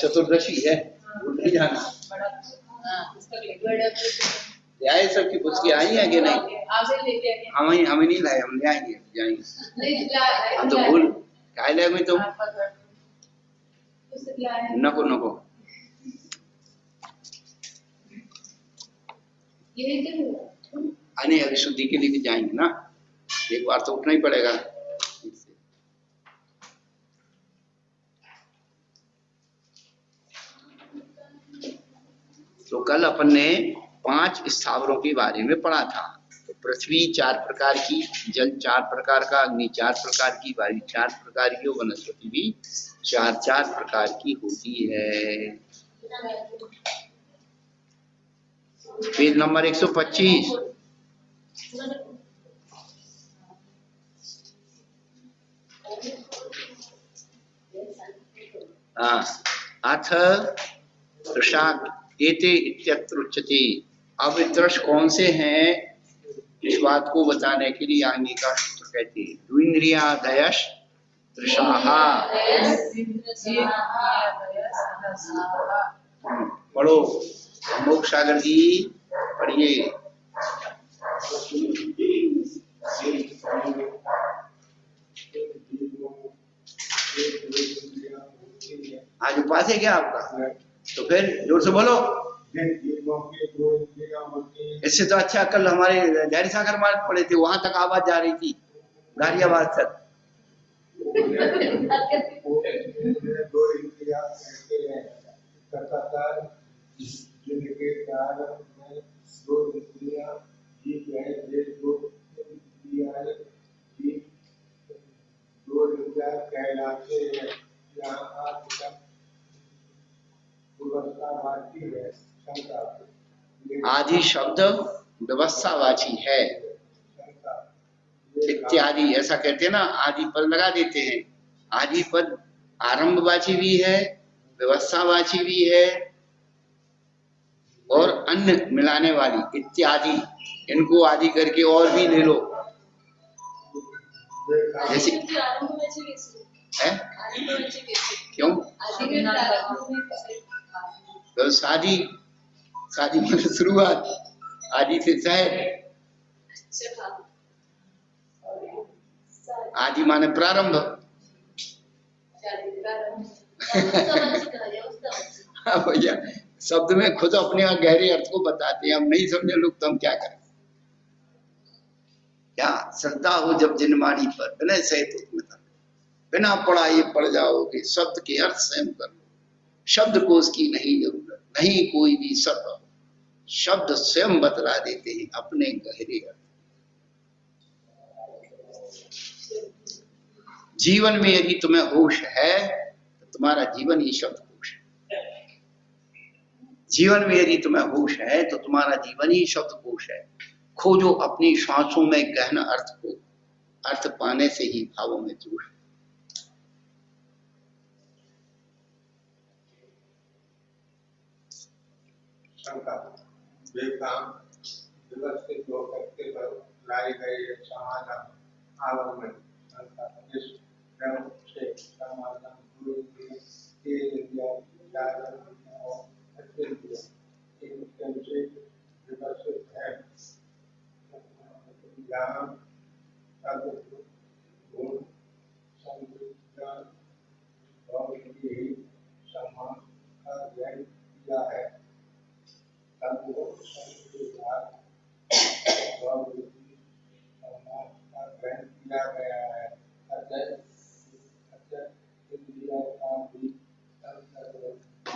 चतुर्दशी है, भूल नहीं जाना। आए सबकी पुस्तकें आई है कि नहीं? हम नहीं लाए, हम ले आएंगे, जाएंगे। हम तो भूल काय ले में तुम नको नको आने अभी शुद्धि के लिए भी जाएंगे ना, एक बार तो उठना ही पड़ेगा। तो कल अपन ने 5 स्थावरों के बारे में पढ़ा था। तो पृथ्वी 4 प्रकार की, जल 4 प्रकार का, अग्नि 4 प्रकार की, वायु 4 प्रकार की, वनस्पति भी 4 प्रकार की होती है। Page number 125। अथ दृशाक एते इत्यत्र उच्यते। अब दृश कौन से हैं, इस बात को बताने के लिए आगे का सूत्र कहते हैं द्विन्द्रियादयश दृशाहा। पढ़ो मोक्ष सागर जी, पढ़िए। आज उपास है क्या आपका? तो फिर जोर से बोलो। इससे तो अच्छा कल हमारे गहरी सागर मार्ग पड़े थे, वहां तक आवाज जा रही थी, गारियाबाद तक। आदि शब्द व्यवस्थावाची है, इत्यादि ऐसा कहते हैं ना, आदि पद लगा देते हैं। आदि पद आरंभवाची भी है, व्यवस्थावाची भी है, और अन्य मिलाने वाली इत्यादि, इनको आदि करके और भी ले लो। जैसे है क्यों? तो शादी मतलब शुरुआत, आदि से शायद, आदि माने प्रारंभ। हाँ भैया, शब्द में खुद अपने गहरे अर्थ को बताते हैं, हम नहीं समझे लोग तो हम क्या करें। क्या श्रद्धा हो जब जिनवाणी पर, बिना सहित बिना पढ़ाई पढ़ जाओगे, शब्द के अर्थ स्वयं कर लो। शब्द कोश की नहीं जरूरत, नहीं कोई भी शब्द, शब्द स्वयं बतला देते हैं अपने गहरे अर्थ। जीवन में यदि तुम्हें होश है तो तुम्हारा जीवन ही शब्दकोश है। जीवन में यदि तुम्हें होश है तो तुम्हारा जीवन ही शब्दकोश है। खोजो अपनी श्वासों में गहन अर्थ को, अर्थ पाने से ही भावों में जोश। व्यवस्थित होकर के लाए गए समाधान आवागमन से समाधान व्यवस्थित है। ज्ञान गुण संविधान और यही सम्मान का अध्ययन किया है। किया गया है।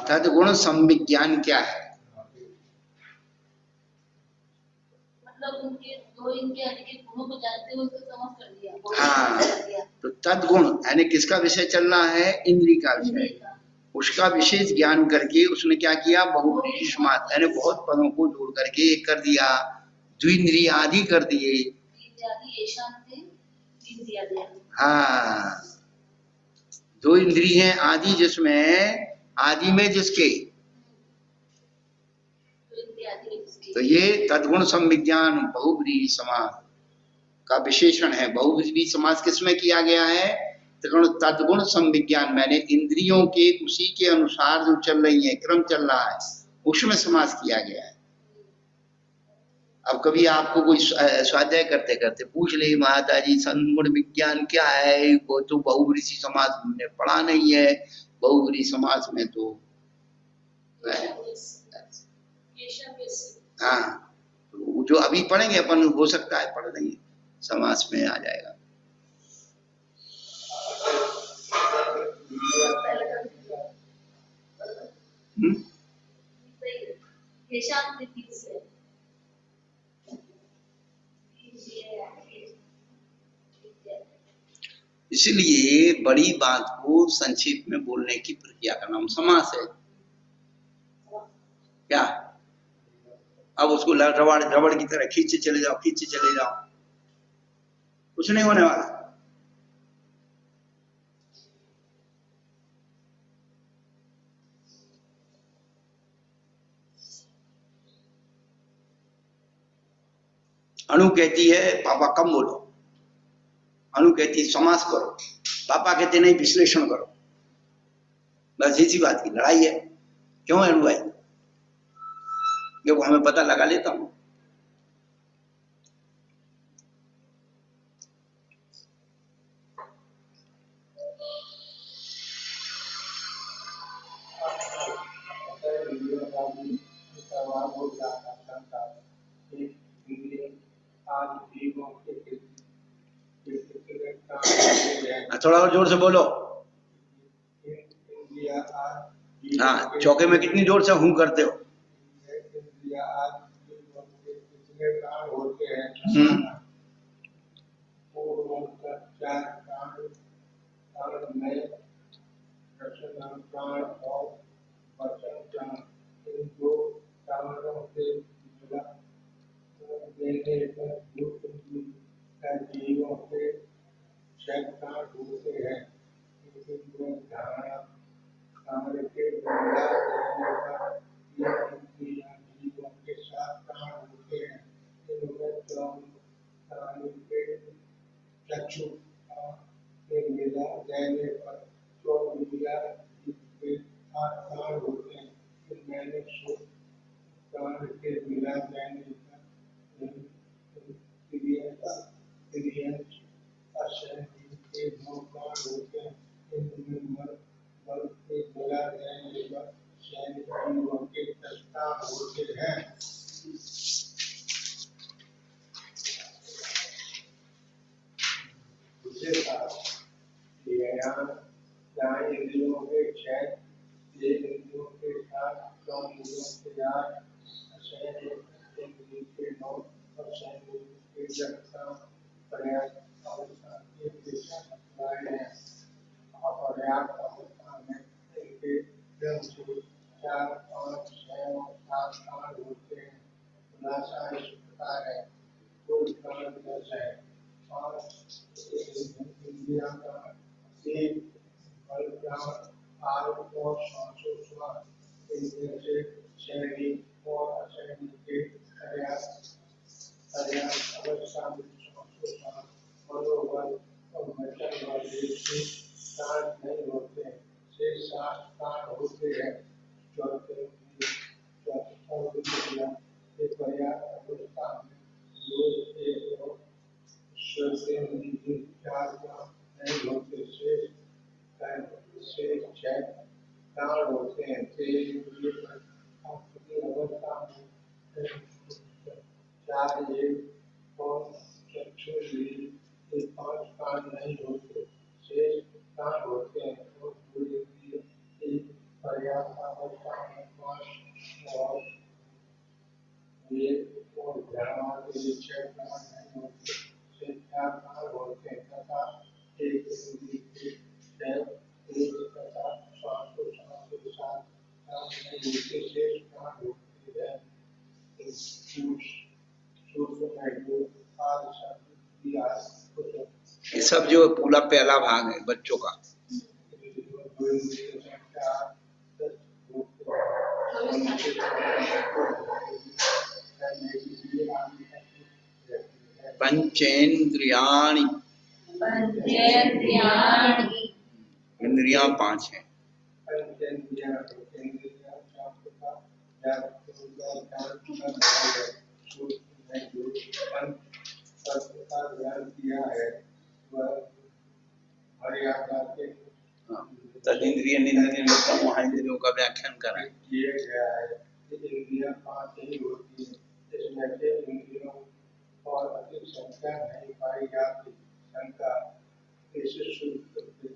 तद्गुण संविज्ञान क्या है? मतलब उनके दो इनके आदि के गुणों को जानते हुए उसको समझ कर दिया। हाँ, तो तद्गुण यानी किसका विषय चलना है? इंद्रिय का विषय। उसका विशेष ज्ञान करके उसने क्या किया? बहुव्रीहि समास यानी बहुत पदों को जोड़ करके एक कर दिया, द्विन्द्रिय आदि कर दिए। हाँ, दो इंद्रिय हैं आदि, जिसमें आदि में जिसके, तो ये तद्गुण संविज्ञान बहुव्रीहि समास का विशेषण है। बहुव्रीहि समास किसमें किया गया है? तद्गुण संविज्ञान, मैंने इंद्रियों के उसी के अनुसार जो चल रही है, क्रम चल रहा है, उसमें समास किया गया है। अब कभी आपको कोई स्वाध्याय करते करते पूछ ले माता जी सद्गुण विज्ञान क्या है, वो तो बहुव्रीहि समास हमने पढ़ा नहीं है, बहुव्रीहि समास में तो हाँ, तो जो अभी पढ़ेंगे अपन, हो सकता है पढ़ लेंगे, समास में आ जाएगा। इसलिए बड़ी बात को संक्षेप में बोलने की प्रक्रिया का नाम समास है। क्या अब उसको रबड़ रबड़ की तरह खींचे चले जाओ, खींचे चले जाओ, कुछ नहीं होने वाला। अनु कहती है पापा कम बोलो, अनु कहती है समास करो, पापा कहते नहीं विश्लेषण करो। बस इसी बात की लड़ाई है। क्यों है भाई? क्योंकि हमें पता लगा लेता हूं। थोड़ा और जोर से बोलो। हाँ, चौके में कितनी जोर से हूं करते हो? ये सब जो पूरा पहला भाग है बच्चों का। पंचेन्द्रियाणि इंद्रियां 5 हैं। तद इंद्रिय निंद्रिय महाइंद्रियों का व्याख्यान कराएं। किया गया है इंद्रियां 5 ही होती है, इसमें से इंद्रियों और अधिक संख्या नहीं पाई जाती। शंका इस सूत्र के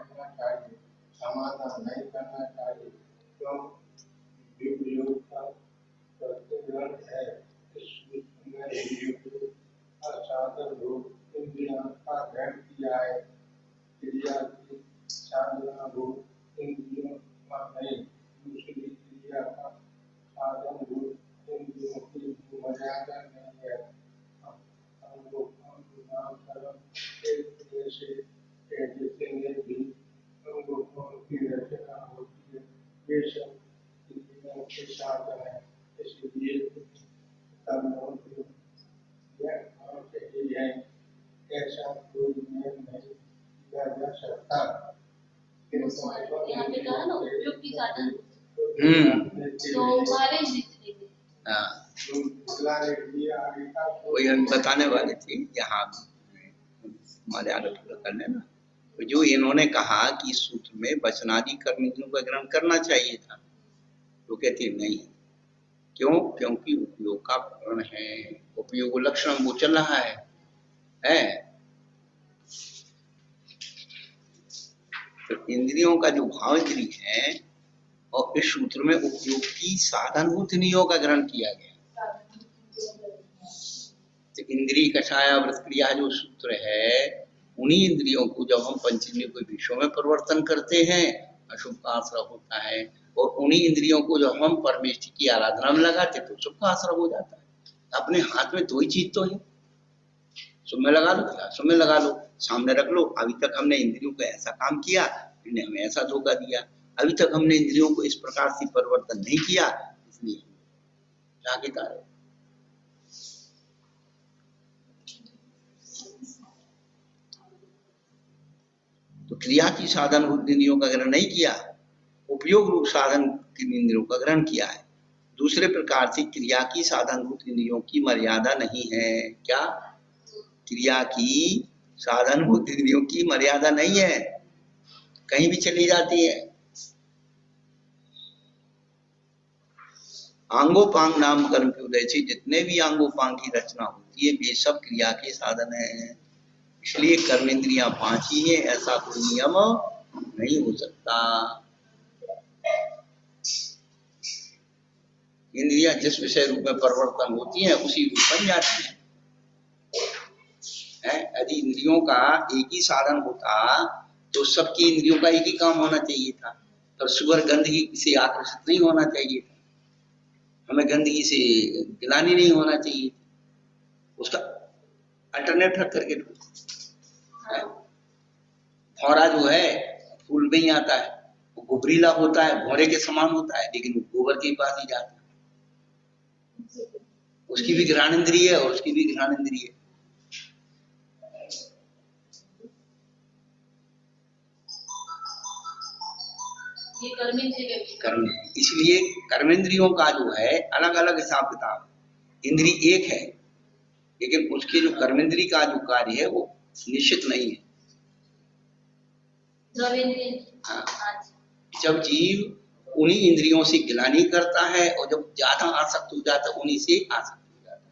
करना चाहिए, समाधान नहीं करना चाहिए, क्यों वियोग का प्रतिग्रहण है। इस सूत्र में वियोग साधन रूप इंद्रियों का ग्रहण किया है, क्रिया की साधना रूप इंद्रियों का नहीं। दूसरी क्रिया का साधन रूप इंद्रियों की मर्यादा नहीं है। जितने भी अंगों की रचना होती है वे सब इंद्रियों के साधन है, इसलिए ऐसा कोई नियम नहीं किया जा सकता। यहाँ पे कहा ना उपयोग की साधन, तो सारे वही हम बताने वाले थे यहाँ हमारे आगे पूरा करने ना। तो जो इन्होंने कहा कि सूत्र में वचनादि कर्मेंद्रियों का ग्रहण करना चाहिए था, तो कहते नहीं। क्यों? क्योंकि उपयोग का प्रकरण है, उपयोग लक्षण वो चल रहा है? तो इंद्रियों का जो भाव इंद्रिय है और इस सूत्र में उपयोग की साधनभूत इंद्रियों का ग्रहण किया गया। तो इंद्रिय कषाया व्रत क्रिया जो सूत्र है, उन्हीं इंद्रियों को जब हम पंचेंद्रियों के विषयों में परिवर्तन करते हैं अशुभ का आश्रय होता है, और उन्हीं इंद्रियों को जब हम परमेष्ठि की आराधना में लगाते तो शुभ का आश्रय हो जाता है। अपने हाथ में दो ही चीज तो है, शुभ में लगा लो या शुभ में लगा लो, सामने रख लो। अभी तक हमने इंद्रियों को ऐसा काम किया, इन्हें हमें ऐसा धोखा दिया। अभी तक हमने इंद्रियों को इस प्रकार से परिवर्तन नहीं किया, इसलिए जागीदार है। तो क्रिया की साधन रूप इंद्रियों का ग्रहण नहीं किया, उपयोग रूप साधन इंद्रियों का ग्रहण किया है। दूसरे प्रकार से क्रिया की साधन रूप इंद्रियों की मर्यादा नहीं है। क्या? क्रिया की साधन रूप इंद्रियों की मर्यादा नहीं है, कहीं भी चली जाती है। आंगोपांग नाम कर्म के उदय से जितने भी आंगोपांग की रचना होती है वे सब क्रिया के साधन है। इसलिए कर्मेंद्रियां 5 ही है, ऐसा कोई नियम नहीं हो सकता। इंद्रियां जिस विषय रूप में परिवर्तन होती हैं उसी रूप बन जाती हैं। यदि इंद्रियों का एक ही साधन होता तो सबकी इंद्रियों का एक ही काम होना चाहिए था, पर सुअर गंदगी से आकर्षित नहीं होना चाहिए था, हमें गंदगी से गिलानी नहीं होना चाहिए, उसका अल्टरनेट रख करके। भौरा जो है फूल में ही आता है, वो गुबरीला होता है, भौरे के समान होता है, लेकिन वो गोबर के पास ही जाता है। उसकी भी घ्राण इंद्रिय है और उसकी भी घ्राण इंद्रिय है। कर्म, इसलिए कर्मेंद्रियों का जो है अलग अलग हिसाब किताब। इंद्रिय एक है, लेकिन उसके जो कर्मेंद्रिय का जो कार्य है वो निश्चित नहीं है। हाँ, जब जीव उन्हीं इंद्रियों से गिलानी करता है और जब ज्यादा आसक्त हो जाता है उन्हीं से आसक्त हो जाता है।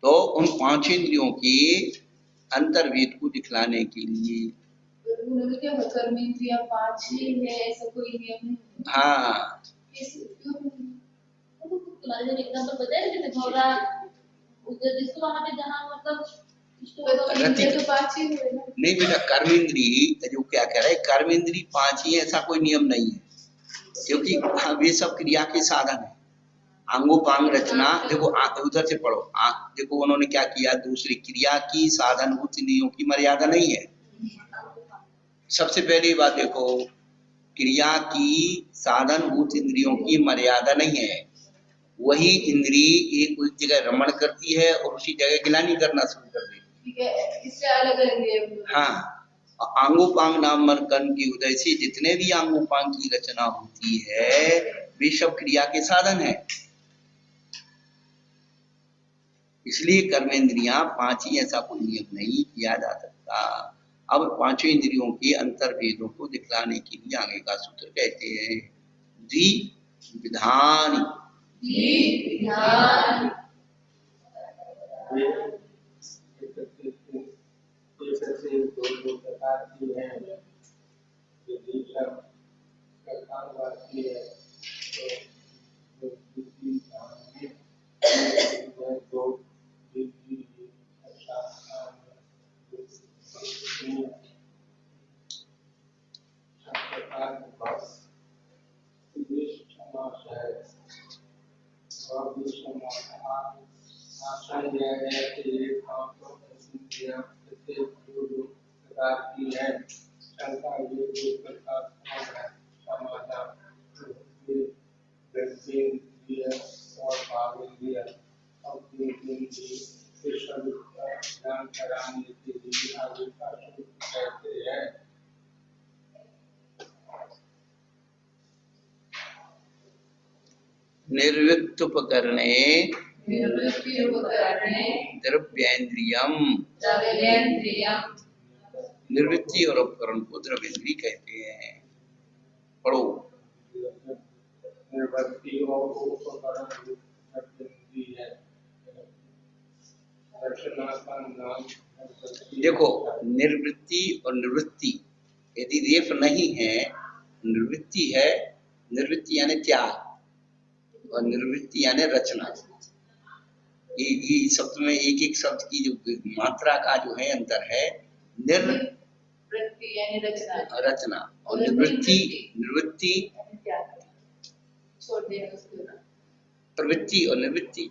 तो उन 5 इंद्रियों के अंतर्वेद को दिखलाने के लिए कर्मेंद्रियां 5 ही है, ऐसा कोई नियम नहीं। हाँ, एग्जांपल बताया जैसे भौरा, जिसको वहां पे जहाँ मतलब तो 5 ही है ना? नहीं बेटा, कर्मेंद्रिय जो क्या कह रहा है, कर्मेंद्रिय 5 ही ऐसा कोई नियम नहीं है, क्योंकि वे सब क्रिया के साधन है। अंगोपांग रचना देखो उधर से पढ़ो। देखो उन्होंने क्या किया, दूसरी क्रिया की साधनभूत इंद्रियों की मर्यादा नहीं है। सबसे पहली बात देखो, क्रिया की साधनभूत इंद्रियों की मर्यादा नहीं है। वही इंद्री एक जगह रमण करती है और उसी जगह गिलानी करना शुरू कर देती है, इससे अलग अलग। हाँ, आंगोपांग नाम कर्ण के उदय से जितने भी आंगोपांग की रचना होती है वे सब क्रिया के साधन है। इसलिए कर्मेंद्रियां पांच ही, ऐसा कोई नियम नहीं किया जा सकता। अब पांचों इंद्रियों के अंतर्भेदों को दिखलाने के लिए आगे का सूत्र कहते हैं द्विविधान। निर्वृत्तुपकरणे द्रव्येन्द्रियम। निर्वृत्ति और उपकरण को द्रव्येन्द्रिय कहते हैं। पढ़ो। निर्वृत्ति और उपकरण द्रव्येन्द्रिय है। देखो, निर्वृत्ति और निवृत्ति यदि रेफ नहीं है, निवृत्ति है, निर्वृत्ति यानी त्याग और निवृत्ति यानी रचना। ये शब्द में एक एक शब्द की जो मात्रा का जो है अंतर है। निर्वृत्ति यानी रचना और निवृत्ति प्रवृत्ति और निवृत्ति।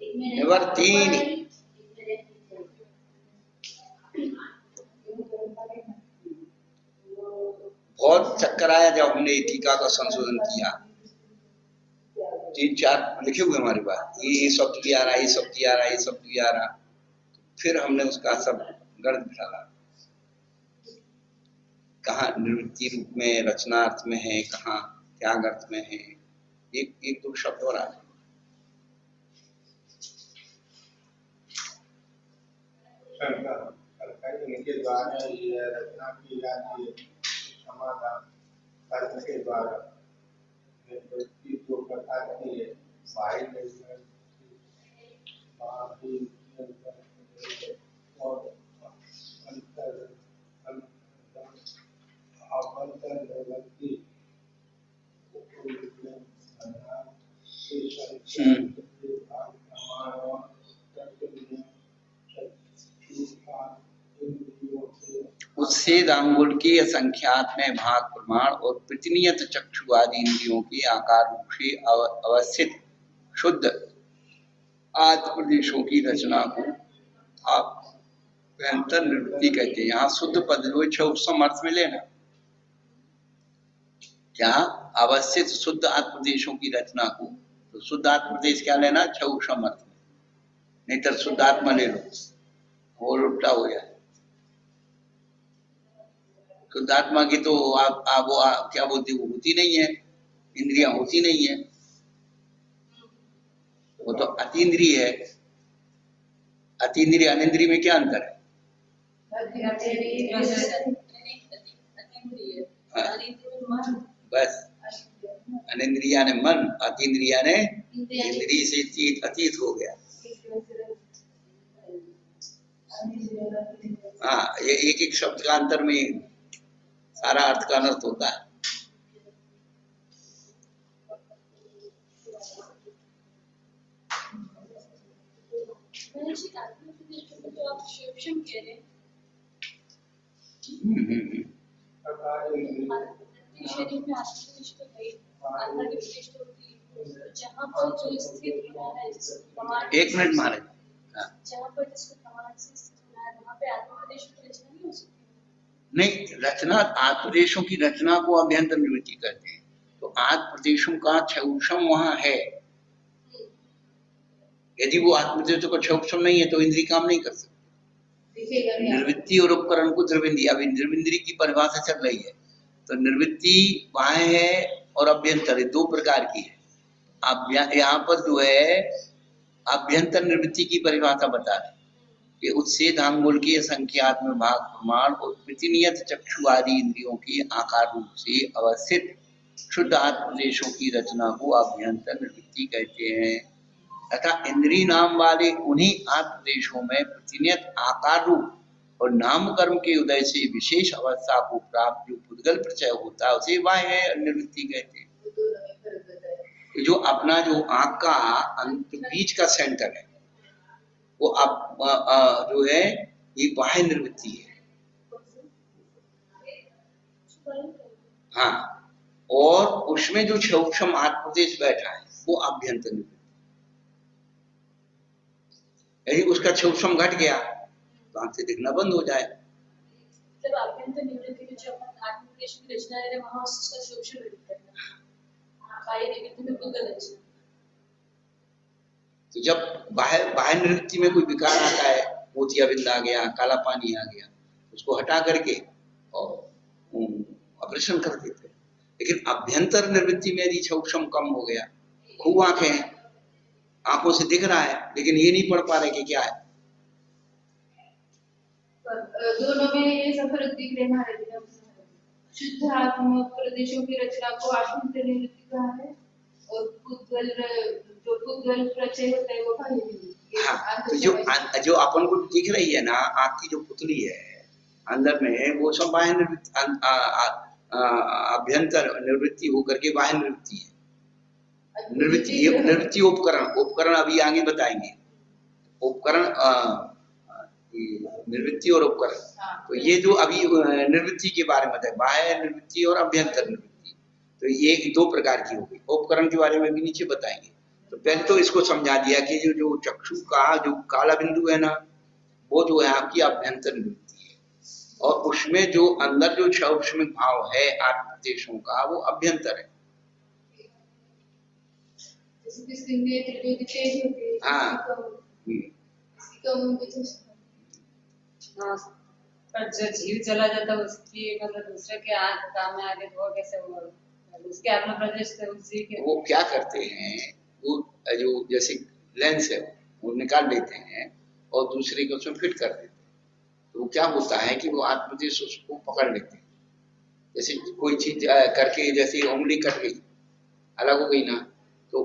निवर्तिनी। बहुत चक्कर आया जब हमने टीका का संशोधन किया। 3-4 लिखे हुए हमारे पास, ये शब्द भी आ रहा, ये शब्द भी आ रहा, ये शब्द भी आ रहा। फिर हमने उसका सब गणित बिठाला, कहाँ निवृत्ति रूप में रचना अर्थ में है, कहाँ त्याग अर्थ में है। एक दो शब्द हो रहा है। इनके द्वारा ये रचना की जाती है, समाधान कर्म के द्वारा निवृत्ति जो प्रकार की है, बाह्य और अंतर निवृत्ति। उच्छेद अंगुल के असंख्यात में भाग प्रमाण और प्रतिनियत चक्षु आदि इंद्रियों के आकार रूप से अवस्थित शुद्ध आदि प्रदेशों की रचना को आप अंतर निवृत्ति कहते हैं। यहाँ शुद्ध पद लो समर्थ में लेना, क्या अवस्थित शुद्ध आत्म प्रदेशों की रचना को, तो शुद्ध आत्म प्रदेश क्या लेना, छऊ समर्थ में, नहीं तो शुद्ध आत्मा ले लो और उल्टा हो जाए। शुद्धात्मा की तो आप क्या बोलते वो होती नहीं है, इंद्रियां होती नहीं है, वो तो अतीन्द्रिय है। अतीन्द्रिय अनिंद्रिय में क्या अंतर है? बस अनिंद्रिया ने मन, अतीन्द्रिया ने इंद्रिय से अतीत हो गया। हाँ, ये एक एक शब्द का अंतर में सारा अर्थ का अनर्थ होता है। वृत्ति शरीर में आत्मनिष्ठ है, अंदर की प्रतिष्ठा होती है। जहाँ पर जो स्थित होना है, जिसको प्रमाण, एक मिनट महाराज, हाँ। जहाँ पर जिसको प्रमाण से स्थित होना है, वहाँ पे आत्मनिष्ठ की रचना नहीं हो सकती। नहीं, रचना आत्मदेशों की रचना को अभ्यंतर निवृत्ति कहते हैं। तो आत्मदेशों का क्षौषम वहां है। यदि वो आत्मदेशों का क्षौषम नहीं है तो इंद्रिय काम नहीं कर सकती। निर्वृत्ति और उपकरण को द्रविंद्री, अभी निर्विंद्री की परिभाषा चल रही है। तो निर्वृत्ति बाह्य है और अभ्यंतर, दो प्रकार की है। अब यहाँ पर जो है अभ्यंतर निर्वृत्ति की परिभाषा बता रहे कि उच्छेदांगुल के संख्यात में भाग प्रमाण और प्रतिनियत चक्षु आदि इंद्रियों की आकार रूप से अवस्थित शुद्ध आत्मदेशों की रचना को अभ्यंतर निवृत्ति कहते हैं। तथा इंद्रिय नाम वाले उन्हीं आत्मदेशों में प्रतिनियत आकार रूप और नाम कर्म के उदय से विशेष अवस्था को प्राप्त जो पुद्गल प्रचय होता है उसे बाह्य निवृत्ति कहते हैं। जो अपना जो आंख का बीच का सेंटर है वो अब जो है ये बाह्य निवृत्ति है। हाँ, और उसमें जो सूक्ष्म आत्मदेश बैठा है वो अभ्यंतर निवृत्ति। यदि उसका सूक्ष्म घट गया तो आंख से दिखना बंद हो जाए। जब अभ्यंतर निवृत्ति में जो आत्मदेश की रचना है वहां उसका सूक्ष्म निवृत्ति है, बाह्य निवृत्ति में पुद्गल रचना। तो जब बाह्य निवृत्ति में कोई विकार आता है, मोतियाबिंद आ गया, काला पानी आ गया, उसको हटा करके और ऑपरेशन कर देते हैं। लेकिन अभ्यंतर निवृत्ति में यदि सूक्ष्म कम हो गया, खूब आंखें, आंखों से दिख रहा है लेकिन ये नहीं पढ़ पा रहे कि क्या है। दोनों में ये सफर दिख रहा है। शुद्ध आत्म प्रदेशों की रचना को आत्मनिष्ठ निवृत्ति कहा है और पुद्गल जो पुद्गल प्रचय होता है वो बाह्य निवृत्ति। हाँ, तो जो अपन को दिख रही है ना, आँख की जो पुतली है अंदर में, वो सब बाह्य निवृत्ति, अभ्यंतर निवृत्ति होकर के बाह्य निवृत्ति है। निवृत्ति उपकरण अभी आगे बताएंगे। उपकरण निवृत्ति और उपकरण, तो ये जो अभी निवृत्ति के बारे में है, बाह्य निवृत्ति और अभ्यंतर निवृत्ति, तो ये दो प्रकार की होगी। उपकरण के बारे में भी नीचे बताएंगे। तो पहले तो इसको समझा दिया कि जो चक्षु का जो काला बिंदु है ना, वो जो है आपकी अभ्यंतर निवृत्ति है, और उसमें जो अंदर जो सूक्ष्म भाव है आत्मदेशों का वो अभ्यंतर है। हाँ, पर जो जीव चला जाता है उसकी मतलब दूसरे के आंख काम में आगे वो कैसे हुआ, उसके आत्म प्रदेश से उस जीव के वो क्या करते हैं, वो जो जैसे लेंस है वो निकाल लेते हैं और दूसरे को उसमें फिट कर देते हैं। तो क्या होता है कि वो आत्मदेश उसको पकड़ लेते हैं। जैसे कोई चीज करके, जैसे उंगली कट गई, अलग हो गई ना, तो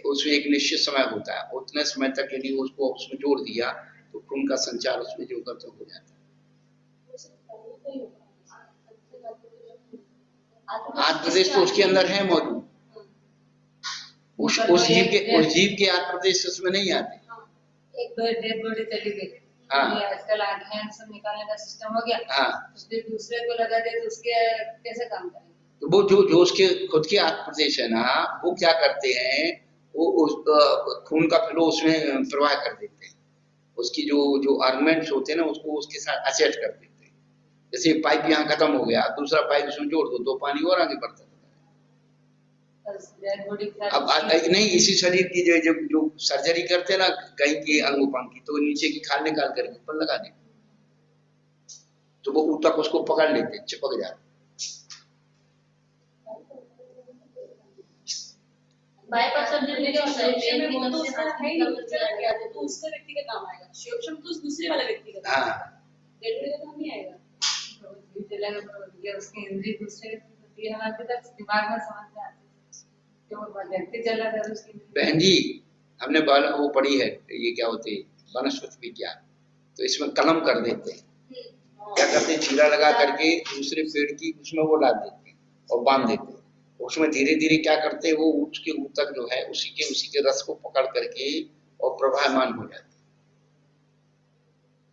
उसमें एक निश्चित समय होता है, उतने समय तक यदि उसको उसमें जोड़ दिया तो खून का संचार उसमें जो करता हो जाता है। आत्मदेश तो उसके अंदर है मौजूद, उस जीव के आत्मदेश उसमें नहीं आते। एक तो डेड बॉडी चली गई, आजकल आंखें सब निकालने का सिस्टम हो गया, उसके दूसरे को लगा दे तो उसके कैसे काम करेंगे। तो वो जो उसके खुद के आत्मदेश है ना, वो क्या करते हैं, वो उस खून का फ्लो उसमें प्रवाह कर देते हैं। उसकी जो आर्गुमेंट्स होते हैं ना, उसको उसके साथ अटैच कर देते हैं। जैसे पाइप यहाँ खत्म हो गया, दूसरा पाइप उसमें जोड़ दो, तो पानी और आगे बढ़ता है। अब नहीं, इसी शरीर की जो सर्जरी करते हैं ना कहीं के अंग उपांग की, तो नीचे की खाल निकाल करके ऊपर लगा देते, तो वो ऊतक उसको पकड़ लेते, चिपक जाते। बाईपास सर्जरी जो है वो तो उसका है ही नहीं, तो उसका व्यक्ति का काम आएगा, सूक्ष्म तो दूसरे वाले व्यक्ति का काम। हाँ, डेड बॉडी का काम नहीं आएगा। उसकी इंद्रिय दूसरे हमारे तक दिमाग में समझ में आती है क्यों व्यक्ति चला था उसकी। बहन जी, हमने वो पढ़ी है, ये क्या होते वनस्पति विज्ञान, तो इसमें कलम कर देते हैं। क्या करते हैं, चीरा लगा करके दूसरे पेड़ की उसमें वो डाल देते हैं और बांध देते हैं। उसमें धीरे धीरे क्या करते हैं, वो उसके ऊतक जो है उसी के रस को पकड़ करके और प्रभावमान हो जाते,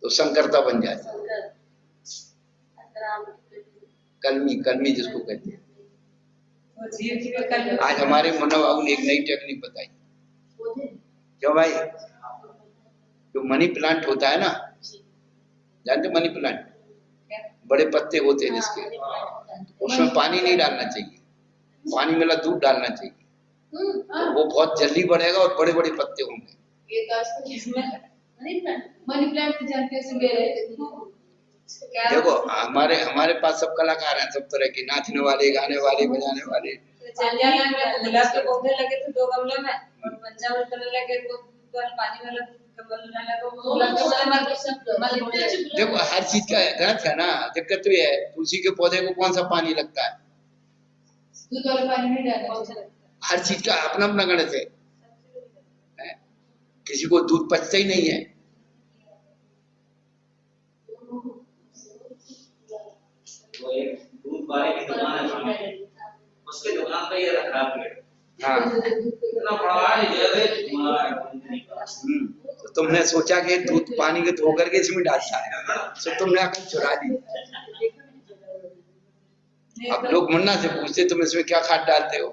तो संकरता बन जाती है। कलमी, कलमी जिसको कहते हैं। वो जीव की कल आज हमारे मुन्ना बाबू ने एक नई टेक्निक बताई। क्यों भाई? जो मनी प्लांट होता है ना, जानते मनी प्लांट, बड़े पत्ते होते हैं जिसके, उसमें पानी नहीं डालना चाहिए, पानी मिला दूध डालना चाहिए, तो वो बहुत जल्दी बढ़ेगा और बड़े बड़े पत्ते होंगे। ये तो मनी प्लांट जानते हैं। देखो हमारे हमारे पास सब कलाकार हैं, सब तरह के, नाचने वाले, गाने वाले, बजाने वाले। गुलाब के पौधे लगे थे 2 गमलों में, और पंचामृत करने लगे तो पानी वाला देखो हर चीज का गणित है ना, दिक्कत तो ये है, तुलसी के पौधे को कौन सा पानी लगता है? दूध वाला पानी नहीं डालना। हर चीज का अपना अपना गणित है। किसी को दूध पचता ही नहीं है। वो एक दूध वाले की दुकान है, उसके दुकान पे ये रखा है। हाँ। इतना बड़ा है तो तुमने सोचा कि दूध पानी के धो करके इसमें डालता है, तो तुमने अकल चुरा ली। अब लोग मुन्ना से पूछते तुम इसमें क्या खाद डालते हो?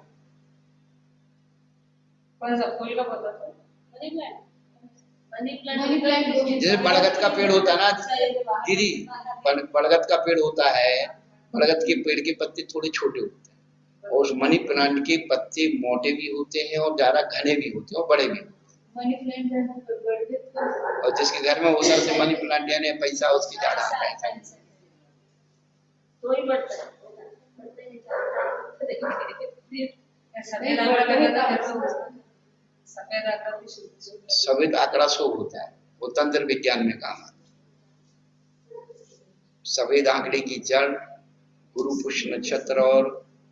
कौन सा फूल का पौधा था? मनी प्लांट जैसे बड़गद का पेड़ होता है ना दीदी, बड़गद का पेड़ होता है, बड़गद के पेड़ के पत्ते थोड़े छोटे होते हैं, और उस मनी प्लांट के पत्ते मोटे भी होते हैं और ज्यादा घने भी होते हैं और बड़े भी होते हैं। मनी प्लांट और जिसके घर में उधर से मनी प्लांट यानी पैसा, उसकी ज्यादा पैसा। सफेद आंकड़ा शुभ होता है, वो तंत्र विज्ञान में काम आता है। सफेद आंकड़े की जड़ गुरु पुष्य नक्षत्र और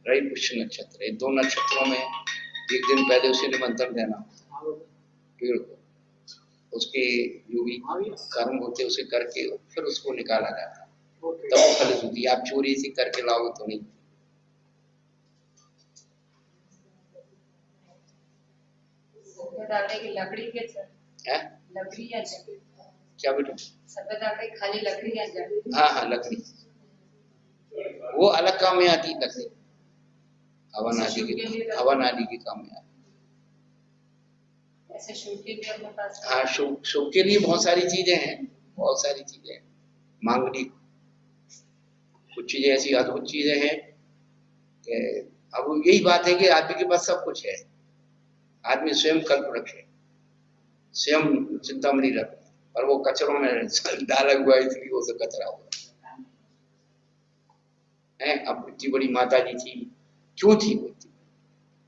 रवि पुष्य नक्षत्र, ये 2 नक्षत्रों में एक दिन पहले उसे निमंत्रण देना पेड़ को, उसके जो भी कर्म होते उसे करके फिर उसको निकाला जाता है, तब वो फलित होती है। आप चोरी से करके लाओगे तो नहीं। की लकड़ी के है लकड़ी या जड़? क्या बेटा? सफेद आटे खाली लकड़ी या जड़? हाँ हाँ लकड़ी, वो अलग काम में आती है लकड़ी, हवन आदि के काम में आती है। ऐसे शुभ के लिए अपने पास? हाँ शुभ के लिए बहुत सारी चीजें हैं, बहुत सारी चीजें हैं। मांगलिक कुछ चीजें ऐसी अद्भुत चीजें हैं कि अब यही बात है कि आदमी के पास सब कुछ है, आदमी स्वयं कल्प रखे, स्वयं चिंतामणि रखे, और वो कचरों में डाला हुआ है, इसलिए वो सब कचरा हुआ है। अब इतनी बड़ी माता जी थी, क्यों थी वो?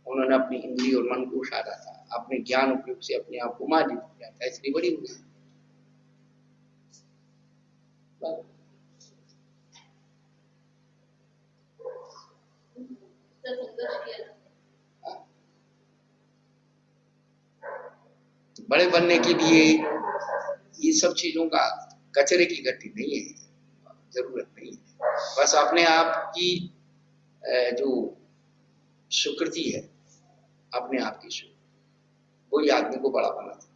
उन्होंने अपनी इंद्रिय और मन को साधा था, अपने ज्ञान उपयोग से अपने आप को मार दिया था, इसलिए बड़ी हुई। बड़े बनने के लिए ये सब चीजों का कचरे की गट्टी नहीं है, जरूरत नहीं है। बस अपने आप की जो सुकृति है, अपने आप की सुकृति, वही आदमी को बड़ा बनाता।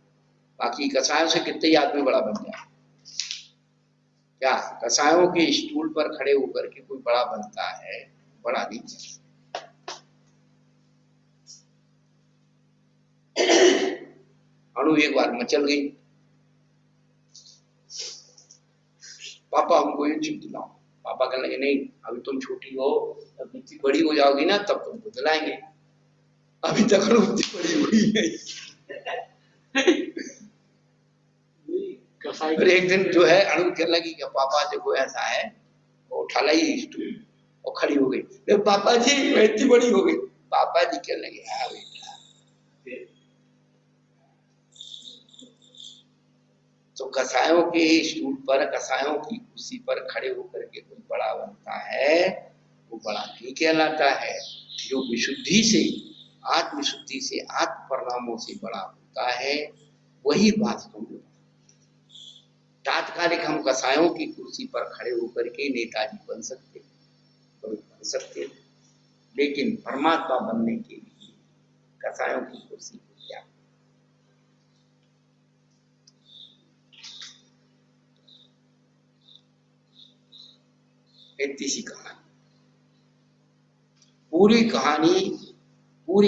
बाकी कसायों से कितने ही आदमी बड़ा बन जाए, क्या कसायों के स्टूल पर खड़े होकर के कोई बड़ा बनता है? बड़ा नहीं। अणु एक बार मचल गई, पापा हमको ये चीज दिलाओ। पापा कहने लगे नहीं, अभी तुम छोटी हो, तब इतनी बड़ी हो जाओगी ना तब तुमको दिलाएंगे, अभी तक अणु इतनी बड़ी हुई है। फिर एक दिन जो है अणु कहने लगी कि पापा देखो ऐसा है, वो उठा लाई स्टूल और खड़ी हो गई। पापा जी मैं इतनी बड़ी हो गई। पापा जी कहने लगे हाँ बेटा। तो कसायों के स्टूल पर, कसायों की कुर्सी पर खड़े होकर के कोई बड़ा बनता है, वो बड़ा नहीं कहलाता है। जो विशुद्धि से, आत्मविशुद्धि से, आत्म परिणामों से बड़ा होता है, वही वास्तव में। तात्कालिक हम कसायों की कुर्सी पर खड़े होकर के नेताजी बन सकते, बन सकते, लेकिन परमात्मा बनने के लिए कसायों की कुर्सी क्या? इतनी सी कहानी, पूरी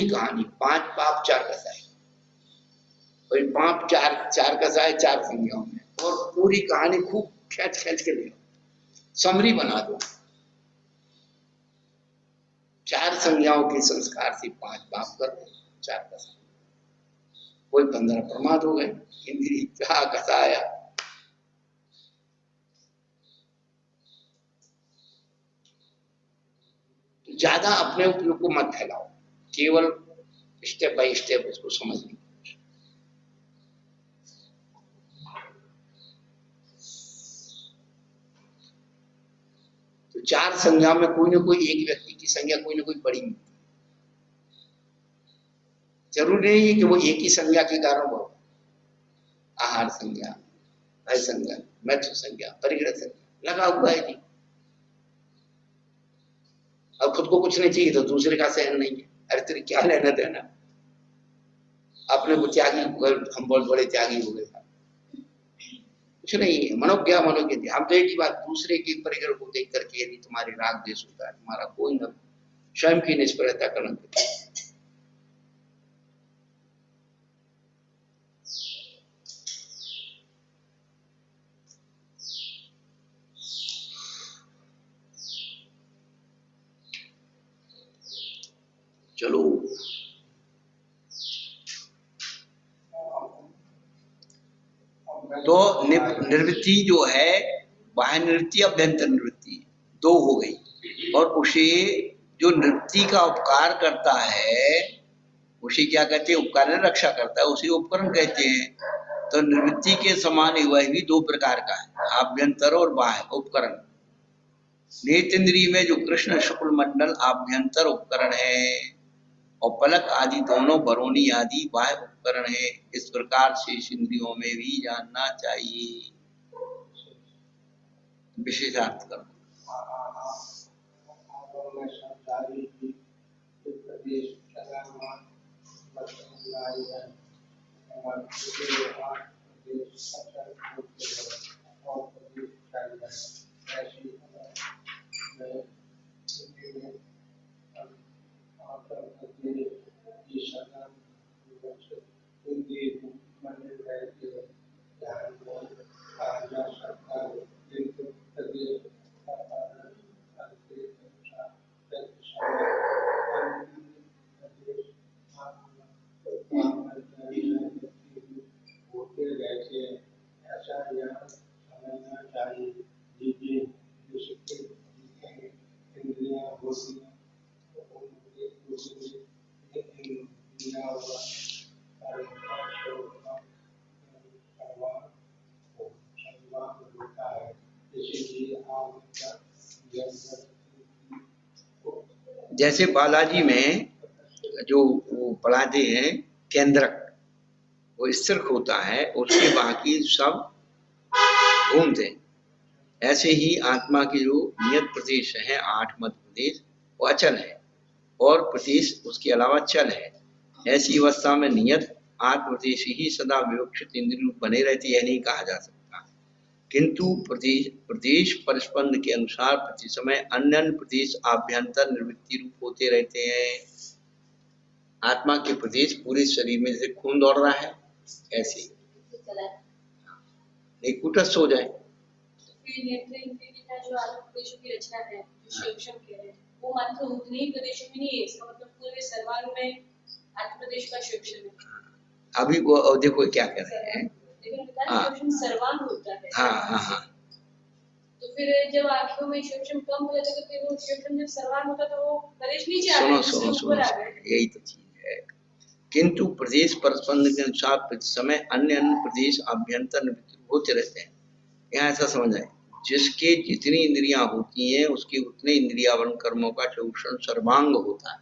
कहानी 5 पाप 4 कसाई, और पाप 4 कसाई 4 संज्ञाओं में, और पूरी कहानी खूब खींच के ले, समरी बना दो। 4 संज्ञाओं के संस्कार से 5 पाप कर दो, 4 कसाई, कोई 15 प्रमाद हो गए, इंद्री क्या कसाया। तो ज्यादा अपने उपयोग को मत फैलाओ, केवल स्टेप बाय स्टेप उसको समझने। तो 4 संज्ञा में कोई ना कोई एक व्यक्ति की संज्ञा कोई ना कोई बड़ी मिलती है। जरूरी नहीं है कि वो एक ही संज्ञा के कारण हो। आहार संज्ञा, भय संज्ञा, मैथुन संज्ञा, परिग्रह संज्ञा लगा हुआ है जी। अब खुद को कुछ नहीं चाहिए तो दूसरे का सहन नहीं है, अरे तेरे क्या लेना देना, अपने को त्यागी, हम बहुत बड़े त्यागी हो गए, कुछ नहीं है। मनोज्ञा मनोज्ञा, हम तो एक ही बात, दूसरे के परिग्रह को देख करके यदि तुम्हारे राग द्वेष होता है, तुम्हारा कोई न स्वयं की निष्फलता कलंक। चलो तो निवृत्ति जो है, बाह्य निवृत्ति अभ्यंतर निवृत्ति 2 हो गई, और उसे जो निवृत्ति का उपकार करता है उसे क्या कहते हैं, उपकरण रक्षा करता है, उसे उपकरण कहते हैं। तो निवृत्ति के समान वह भी 2 प्रकार का है, आभ्यंतर और बाह्य उपकरण। नेत्रेंद्रिय में जो कृष्ण शुक्ल मंडल आभ्यंतर उपकरण है, और पलक आदि दोनों बरौनी आदि बाह्य उपकरण है। इस प्रकार से इंद्रियों में भी जानना चाहिए। विशेषार्थ कर जैसे बालाजी में जो वो पढ़ाते हैं केंद्रक, वो स्थिर होता है, उसके बाकी सब घूमते हैं। ऐसे ही आत्मा की जो नियत प्रदेश है 8 मध्य प्रदेश, वो अचल है, और प्रदेश उसके अलावा चल है। ऐसी अवस्था में नियत 8 प्रदेश ही सदा विवक्षित इंद्रिय रूप बने रहते, यह नहीं कहा जा सकता। किंतु प्रदेश परस्पंद के अनुसार प्रति समय अन्य प्रदेश आभ्यंतर निवृत्ति रूप होते रहते हैं। आत्मा के प्रदेश पूरे शरीर में जैसे खून दौड़ रहा है, ऐसे नहीं कुटस्थ हो जाए। जो आत्म प्रदेशों की रचना है, जो शिवशम कह रहे हैं, वो मात्र उतने ही प्रदेशों में नहीं है, इसका मतलब पूरे सर्वांग में आत्म प्रदेश का शिवशम है। अभी वो देखो क्या कह रहे हैं, सर्वांग होता है। हाँ। तो फिर जब आंखों में शिवशम कम हो जाता है, तो फिर वो शिवशम जब सर्वांग होता तो वो प्रदेश नीचे आ गया। सुनो, यही तो चीज है। किंतु प्रदेश परस्पंद के अनुसार प्रति समय अन्य प्रदेश आभ्यंतर निवृत्ति होते रहते हैं। यहाँ ऐसा समझ आए, जिसके जितनी इंद्रियां होती हैं उसके उतने इंद्रियावन कर्मों का चौषण सर्वांग होता है।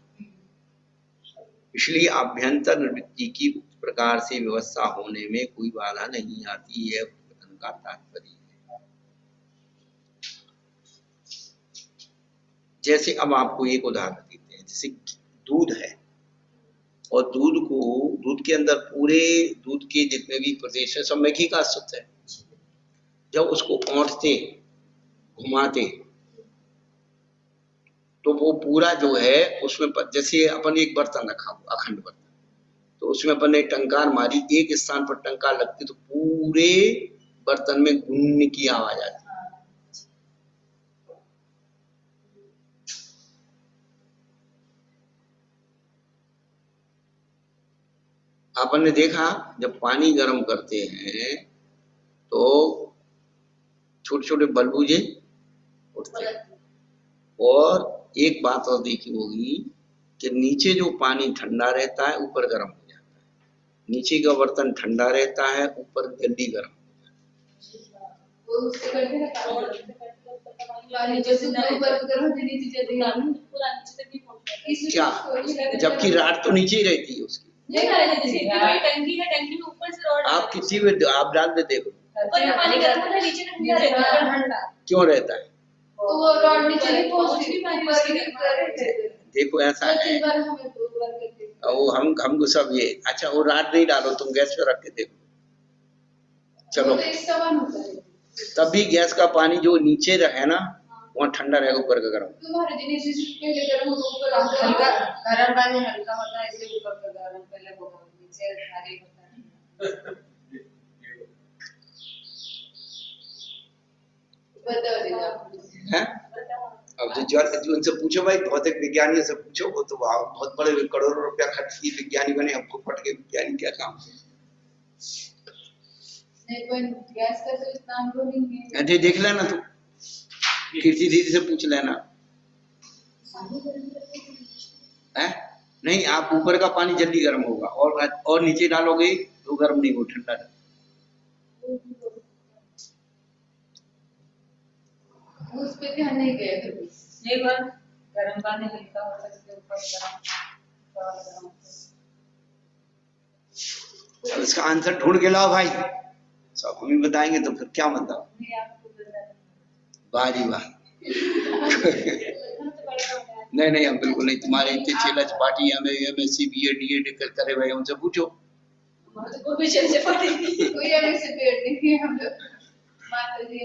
इसलिए आभ्यंतर निवृत्ति की प्रकार से व्यवस्था होने में कोई बाधा नहीं आती है, कथन का तात्पर्य है। जैसे अब आपको एक उदाहरण देते हैं, जैसे दूध है, और दूध के अंदर पूरे दूध के जितने भी प्रदेश है सब में घी का अस्तित्व है। जब उसको औंठते घुमाते तो वो पूरा जो है उसमें जैसे अपन एक बर्तन रखा हुआ अखंड बर्तन, तो उसमें अपन ने टंकार मारी, एक स्थान पर टंकार लगती तो पूरे बर्तन में गूंजने की आवाज आती। अपन ने देखा जब पानी गर्म करते हैं तो छोटे छोटे बलबूजे उठते हैं। और एक बात और देखी होगी कि नीचे जो पानी ठंडा रहता है ऊपर गर्म हो जाता है, नीचे का बर्तन ठंडा रहता है ऊपर जल्दी गर्म हो जाता है। क्या, जबकि राड तो नीचे ही रहती है उसकी। टंकी है, टंकी में ऊपर से रॉड आप किसी में आप डाल दे देखो, ऊपर का पानी गर्म होता है, नीचे ठंडा रहता है। क्यों रहता है? तो वो रॉड नीचे नहीं पहुंचती, पानी उसकी देखो ऐसा है। वो हमको सब ये अच्छा, वो राड नहीं डालो, तुम गैस पे रख के देखो, चलो तभी गैस का पानी जो नीचे रहे ना वहाँ ठंडा रहेगा, ऊपर का गर्म। गरम पानी हल्का होता है इसलिए ऊपर का गरम पहले होगा, नीचे भारी होता है। अब जो उनसे पूछो भाई, भौतिक विज्ञानियों से पूछो, वो तो बहुत बड़े करोड़ों रुपया खर्च की विज्ञानी बने, हमको पढ़ के विज्ञानी क्या काम है। गैस का तो इतना अनुभव नहीं है। अरे देख लेना तू, कीर्ति दीदी से पूछ लेना है। नहीं, आप ऊपर का पानी जल्दी गर्म होगा और नीचे डालोगे तो गर्म नहीं हो, ठंडा है। उस पे ध्यान नहीं गया कभी। नहीं, पर गर्म पानी हल्का होता है इसके ऊपर गर्म। अब इसका आंसर ढूंढ के लाओ भाई, सब हम ही बताएंगे तो फिर क्या मतलब। बाजी वाह नहीं नहीं, हम बिल्कुल नहीं, तुम्हारे इतने चेला चपाटी हमें एमएससी बीएड डीएड करे भाई, हमसे पूछो। कोई एमएससी बीएड नहीं किया हम लोग, माता जी।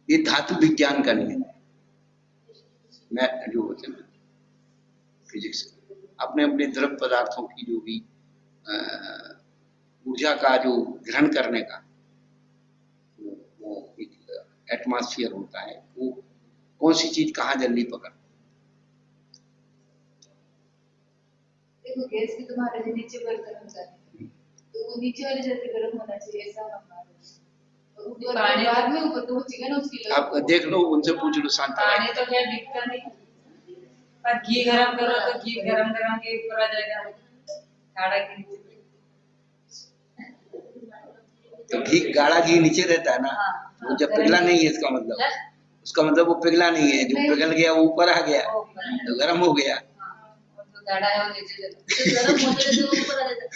ये धातु विज्ञान का नियम है, मैं जो होते हैं फिजिक्स, अपने अपने द्रव पदार्थों की जो भी ऊर्जा का जो ग्रहण करने का वो एक एटमॉस्फेयर होता है, वो कौन सी चीज कहाँ जल्दी पकड़। देखो गैस की तुम्हारे जो नीचे बर्तन होता है तो वो नीचे वाले जैसे गर्म होना चाहिए, ऐसा हमारा पानी बाद में ऊपर तो वो चिकन उसकी आप देख लो, उनसे पूछ लो शांता। पानी तो क्या दिखता नहीं, पर घी गरम करो तो घी गरम गरम के ऊपर आ जाएगा, गाढ़ा घी नीचे। तो घी गाढ़ा घी नीचे रहता है ना, वो जब पिघला नहीं है इसका मतलब, उसका मतलब वो पिघला नहीं है, जो पिघल गया वो ऊपर आ गया तो गर्म हो गया। जो गाढ़ा है वो नीचे गरम होता है तो ऊपर आ जाता है,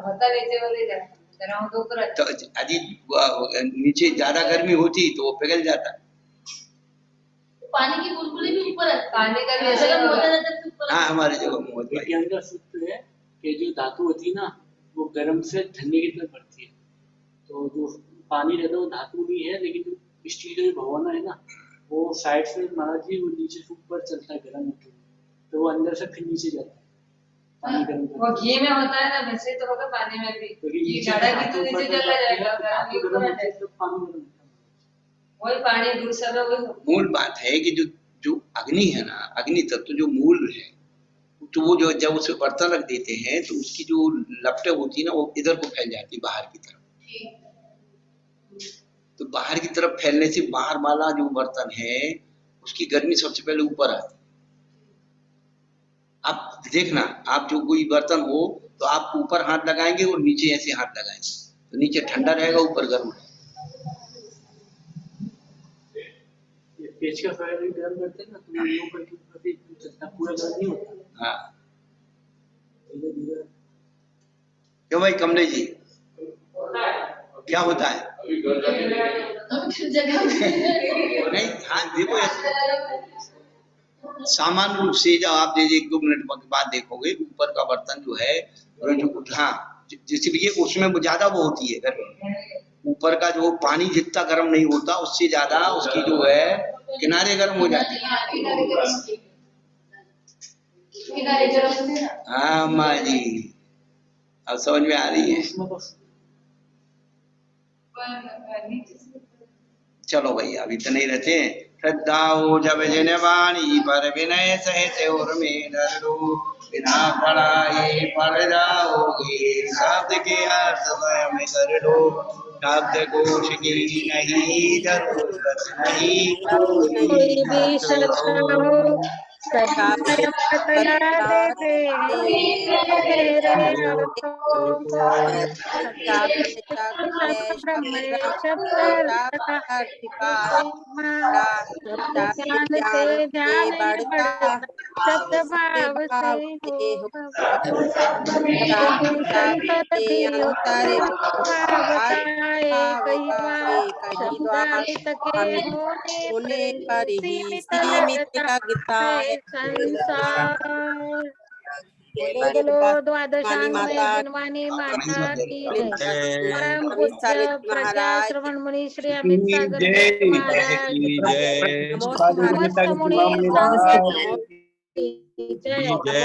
होता नीचे वाले गरम तो ऊपर। तो अजी नीचे ज्यादा गर्मी होती तो वो पिघल जाता। पानी की बुलबुलें भी ऊपर आती, पानी का भी गरम होता रहता है ऊपर। हाँ, हमारे जो विज्ञान का सूत्र है कि जो धातु होती है ना वो गर्म से ठंडे की तरफ बढ़ती है, तो जो पानी रहता है वो धातु नहीं है, लेकिन जो स्टील का जो भगोना है ना वो साइड से महाराज जी वो नीचे से ऊपर चलता है गर्म होते हुए, तो वो अंदर से फिर नीचे जाता है पानी गर्म। वो घी में होता है ना, वैसे तो होगा पानी में भी, घी गाढ़ा घी तो नीचे चला जाएगा, गर्म घी ऊपर आ जाएगा। वही पानी दूसरा वही मूल बात है कि जो अग्नि है ना, अग्नि तत्व जो मूल है, तो वो जो जब उसे बर्तन रख देते हैं तो उसकी जो लपटें होती है ना वो इधर को फैल जाती है बाहर की तरफ। तो बाहर की तरफ फैलने से बाहर वाला जो बर्तन है उसकी गर्मी सबसे पहले ऊपर आती है। आप देखना, आप जो कोई बर्तन हो तो आप ऊपर हाथ लगाएंगे और नीचे ऐसे हाथ लगाएंगे तो नीचे ठंडा रहेगा, ऊपर गर्म रहेगा। पेच का फायर भी गर्म करते हैं ना तो वो ऊपर की ऊपर भी चलता, पूरा गर्म नहीं होता। हाँ, धीरे-धीरे। क्यों भाई कमले जी, क्या होता है? नहीं, हाँ देखो ऐसे सामान्य रूप से जब आप एक दो मिनट के बाद देखोगे ऊपर का बर्तन जो है जो हाँ इसलिए उसमें वो ज्यादा वो होती है गर्मी। ऊपर का जो पानी जितना गर्म नहीं होता उससे ज्यादा उसकी जो है किनारे गर्म हो जाती है। किनारे गर्म होते हैं ना। हाँ माँ जी, अब समझ में आ रही है। चलो भैया अभी तो नहीं रहते। श्रद्धा हो जब जिन वाणी पर विनय सहित और में डरो, बिना पढ़ाए पढ़ जाओगे शब्द के अर्थ स्वयं कर लो। शब्द कोश की नहीं जरूरत नहीं कोई भी श्रद्धा हो सत्य बतला देते मेरे अर्थों को। ध्यान से ध्यान बढ़ता शब्द भाव से हो। बताए कई बार शब्दार्थ के होने पर ही सीमित लगता है संसार। बोलो द्वादशांग गुणवाणी माता की जय। परम पूज्य प्रज्ञा श्रवण मुनि श्री अमित सागर महाराज समस्त मुनि संत की जय।